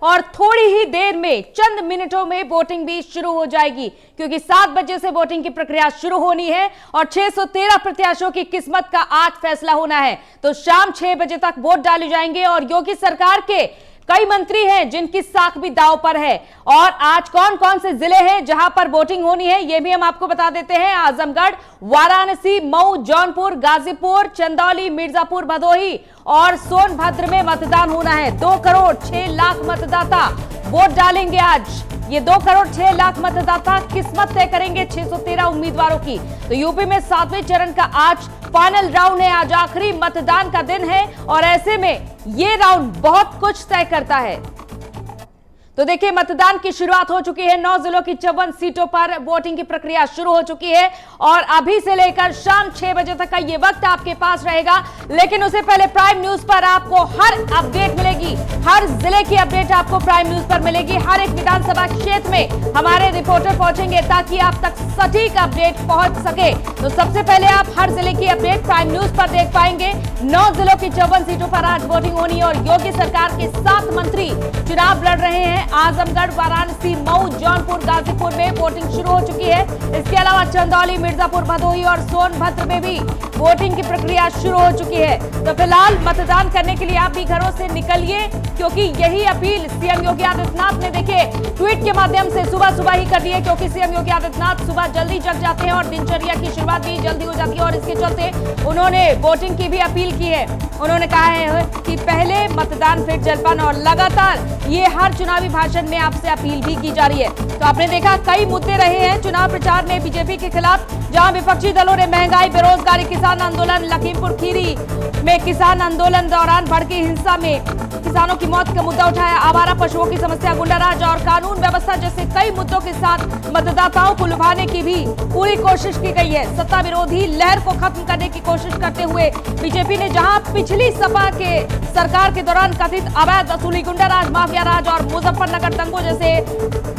और थोड़ी ही देर में, चंद मिनटों में वोटिंग भी शुरू हो जाएगी, क्योंकि 7 बजे से वोटिंग की प्रक्रिया शुरू होनी है और 613 प्रत्याशियों की किस्मत का आज फैसला होना है। तो शाम 6 बजे तक वोट डाले जाएंगे और योगी सरकार के कई मंत्री हैं जिनकी साख भी दांव पर है। और आज कौन कौन से जिले हैं जहां पर वोटिंग होनी है, यह भी हम आपको बता देते हैं। आजमगढ़, वाराणसी, मऊ, जौनपुर, गाजीपुर, चंदौली, मिर्जापुर, भदोही और सोनभद्र में मतदान होना है। 2 करोड़ 6 लाख मतदाता वोट डालेंगे आज। ये 2 करोड़ 6 लाख मतदाता किस्मत तय करेंगे 613 उम्मीदवारों की। तो यूपी में 7वें चरण का आज फाइनल राउंड है, आज आखिरी मतदान का दिन है और ऐसे में ये राउंड बहुत कुछ तय करता है। तो देखिए, मतदान की शुरुआत हो चुकी है। 9 जिलों की 54 सीटों पर वोटिंग की प्रक्रिया शुरू हो चुकी है और अभी से लेकर शाम 6 बजे तक का ये वक्त आपके पास रहेगा। लेकिन उससे पहले प्राइम न्यूज पर आपको हर अपडेट मिलेगी, हर जिले की अपडेट आपको प्राइम न्यूज पर मिलेगी। हर एक विधानसभा क्षेत्र में हमारे रिपोर्टर पहुंचेंगे ताकि आप तक सटीक अपडेट पहुंच सके। तो सबसे पहले आप हर जिले की अपडेट प्राइम न्यूज पर देख पाएंगे। 9 जिलों की 54 सीटों पर आज वोटिंग होनी है और योगी सरकार के 7 मंत्री चुनाव लड़ रहे हैं। आजमगढ़, वाराणसी, मऊ, जौनपुर, गाजीपुर में वोटिंग शुरू हो चुकी है। इसके अलावा चंदौली, मिर्जापुर, भदोही और सोनभद्र में भी वोटिंग की प्रक्रिया शुरू हो चुकी है। तो फिलहाल मतदान करने के लिए आप भी घरों से निकलिए, क्योंकि यही अपील सीएम योगी आदित्यनाथ ने देखे ट्वीट के माध्यम से सुबह ही कर दी है, क्योंकि सीएम योगी आदित्यनाथ सुबह जल्दी जग जाते हैं और दिनचर्या की शुरुआत भी जल्दी हो जाती है और इसके चलते उन्होंने वोटिंग की भी अपील की है। उन्होंने कहा है कि पहले मतदान फिर जलपान और लगातार ये हर चुनावी भाषण में आपसे अपील भी की जा रही है। तो आपने देखा कई मुद्दे रहे हैं चुनाव प्रचार में बीजेपी के खिलाफ, जहां विपक्षी दलों ने महंगाई, बेरोजगारी, किसान आंदोलन, लखीमपुर खीरी में किसान आंदोलन दौरान भड़की हिंसा में किसानों की मौत का मुद्दा उठाया, आवारा पशुओं की समस्या, गुंडाराज और कानून व्यवस्था जैसे कई मुद्दों के साथ मतदाताओं को लुभाने की भी पूरी कोशिश की गई है। सत्ता विरोधी लहर को खत्म करने की कोशिश करते हुए बीजेपी ने जहां पिछली सपा के सरकार के दौरान कथित अवैध वसूली, गुंडाराज, माफिया राज और मुजफ्फरनगर दंगों जैसे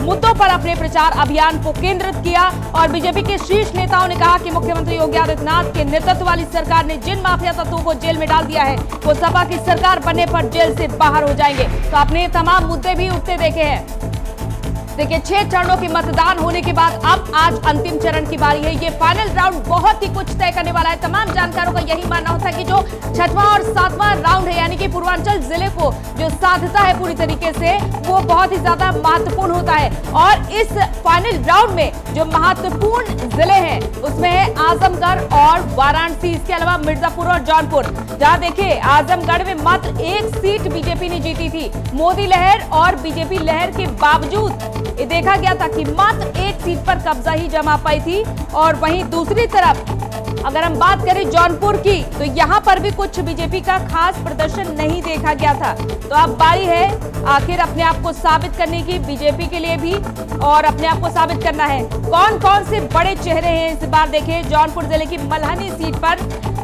मुद्दों पर अपने प्रचार अभियान को केंद्रित किया और बीजेपी के शीर्ष नेताओं ने कहा कि मुख्यमंत्री योगी आदित्यनाथ के नेतृत्व वाली सरकार ने जिन माफिया तत्वों को जेल में डाल दिया है वो सपा की सरकार बनने पर जेल से बाहर हो जाएंगे। तो आपने ये तमाम मुद्दे भी उठते देखे हैं। देखिए, 6 चरणों की मतदान होने के बाद अब आज अंतिम चरण की बारी है। ये फाइनल राउंड बहुत ही कुछ तय करने वाला है। तमाम जानकारों का यही मानना होता है कि जो 6वां और 7वां राउंड है, यानी कि पूर्वांचल जिले को जो साधता है पूरी तरीके से, वो बहुत ही ज्यादा महत्वपूर्ण होता है। और इस फाइनल राउंड में जो महत्वपूर्ण जिले हैं उसमें है आजमगढ़ और वाराणसी, इसके अलावा मिर्जापुर और जौनपुर। जहां देखिए, आजमगढ़ में मात्र 1 सीट बीजेपी ने जीती थी। मोदी लहर और बीजेपी लहर के बावजूद ये देखा गया था कि मात्र 1 सीट पर कब्जा ही जमा पाई थी। और वहीं दूसरी तरफ अगर हम बात करें जौनपुर की, तो यहां पर भी कुछ बीजेपी का खास प्रदर्शन नहीं देखा गया था। तो अब बारी है आखिर अपने आप को साबित करने की, बीजेपी के लिए भी, और अपने आप को साबित करना है। कौन कौन से बड़े चेहरे हैं इस बार? देखें, जौनपुर जिले की मल्हनी सीट पर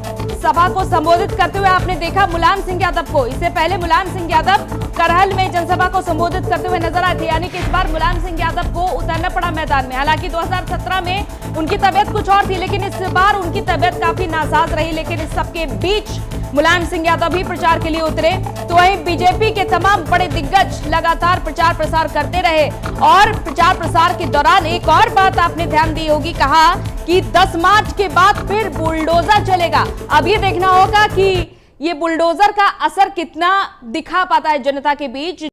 सभा को संबोधित करते हुए आपने देखा मुलायम सिंह यादव को। इससे पहले मुलायम सिंह यादव करहल में जनसभा को संबोधित करते हुए नजर आए थे, यानी कि इस बार मुलायम सिंह यादव को उतरना पड़ा मैदान में। हालांकि 2017 में उनकी तबीयत कुछ और थी, लेकिन इस बार उनकी तबीयत काफी नासाज रही। लेकिन इस सबके बीच मुलायम सिंह यादव भी प्रचार के लिए उतरे। तो वहीं बीजेपी के तमाम बड़े दिग्गज लगातार प्रचार प्रसार करते रहे और प्रचार प्रसार के दौरान एक और बात आपने ध्यान दी होगी, कहा कि 10 मार्च के बाद फिर बुलडोजर चलेगा। अब ये देखना होगा कि ये बुलडोजर का असर कितना दिखा पाता है जनता के बीच।